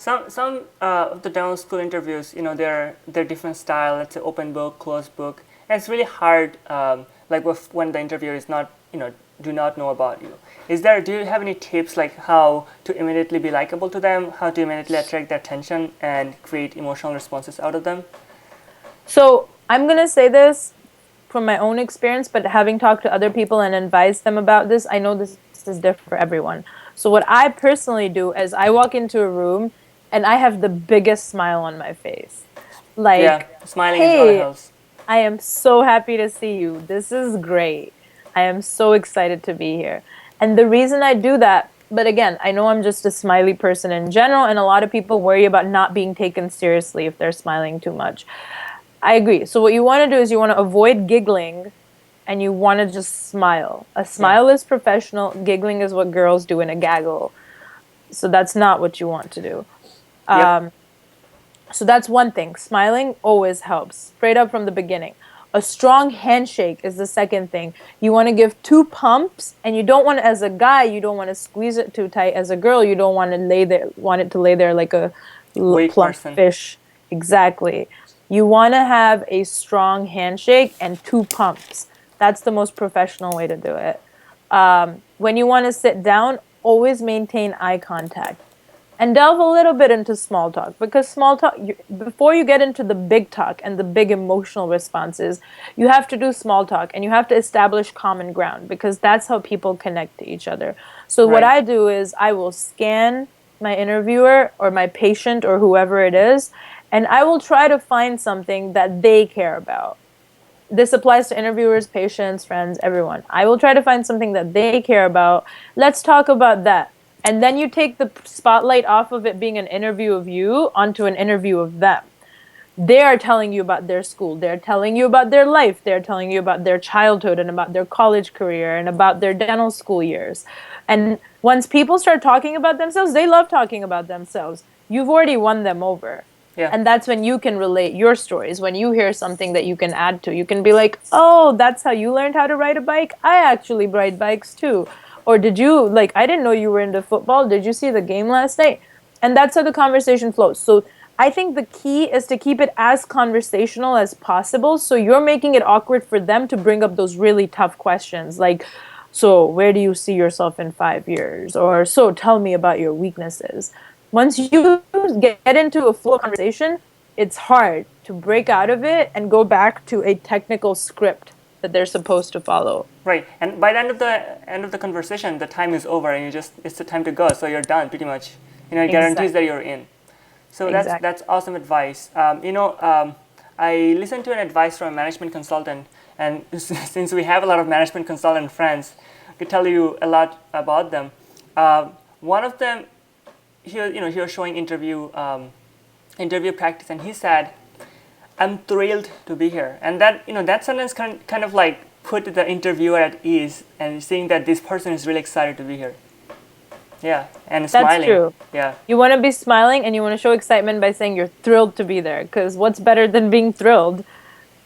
Some of the dental school interviews, they're different style. It's an open book, closed book, and it's really hard. When the interviewer is not, do not know about you. Do you have any tips like how to immediately be likable to them, how to immediately attract their attention and create emotional responses out of them? So I'm going to say this from my own experience, but having talked to other people and advised them about this, I know this is different for everyone. So what I personally do is I walk into a room and I have the biggest smile on my face. Yeah, Like, smiling is all it hey, helps. I am so happy to see you. This is great. I am so excited to be here. And the reason I do that, but again, I know I'm just a smiley person in general, and a lot of people worry about not being taken seriously if they're smiling too much. I agree. So what you want to do is you want to avoid giggling and you want to just smile. A Yeah. smile is professional. Giggling is what girls do in a gaggle. So that's not what you want to do. Yep. So that's one thing. Smiling always helps, straight up from the beginning. A strong handshake is the second thing. You want to give two pumps, and you don't want to, as a guy, you don't want to squeeze it too tight. As a girl, you don't want it to lay there like a Weak plump person. fish. Exactly. You want to have a strong handshake and two pumps. That's the most professional way to do it. When you want to sit down, always maintain eye contact and delve a little bit into small talk, because small talk, before you get into the big talk and the big emotional responses, you have to do small talk and you have to establish common ground, because that's how people connect to each other. So what Right. I do is I will scan my interviewer or my patient or whoever it is, and I will try to find something that they care about. This applies to interviewers, patients, friends, everyone. I will try to find something that they care about. Let's talk about that. And then you take the spotlight off of it being an interview of you onto an interview of them. They are telling you about their school. They're telling you about their life. They're telling you about their childhood and about their college career and about their dental school years. And once people start talking about themselves, they love talking about themselves. You've already won them over. Yeah. And that's when you can relate your stories. When you hear something that you can add to, you can be like, oh, that's how you learned how to ride a bike? I actually ride bikes too. Or did you, like, I didn't know you were into football. Did you see the game last night? And that's how the conversation flows. So I think the key is to keep it as conversational as possible. So you're making it awkward for them to bring up those really tough questions like, so where do you see yourself in 5 years? Or so tell me about your weaknesses. Once you get into a flow conversation, it's hard to break out of it and go back to a technical script that they're supposed to follow. Right. And by the end of the conversation, the time is over, and it's the time to go. So you're done pretty much. It guarantees that Exactly. you're in. So Exactly. that's awesome advice. I listened to an advice from a management consultant, and since we have a lot of management consultant friends, I could tell you a lot about them. One of them, he was showing interview practice, and he said, "I'm thrilled to be here," and that sentence kind of like put the interviewer at ease, and seeing that this person is really excited to be here. Yeah, and That's smiling. true. Yeah. You want to be smiling and you want to show excitement by saying you're thrilled to be there. Because what's better than being thrilled?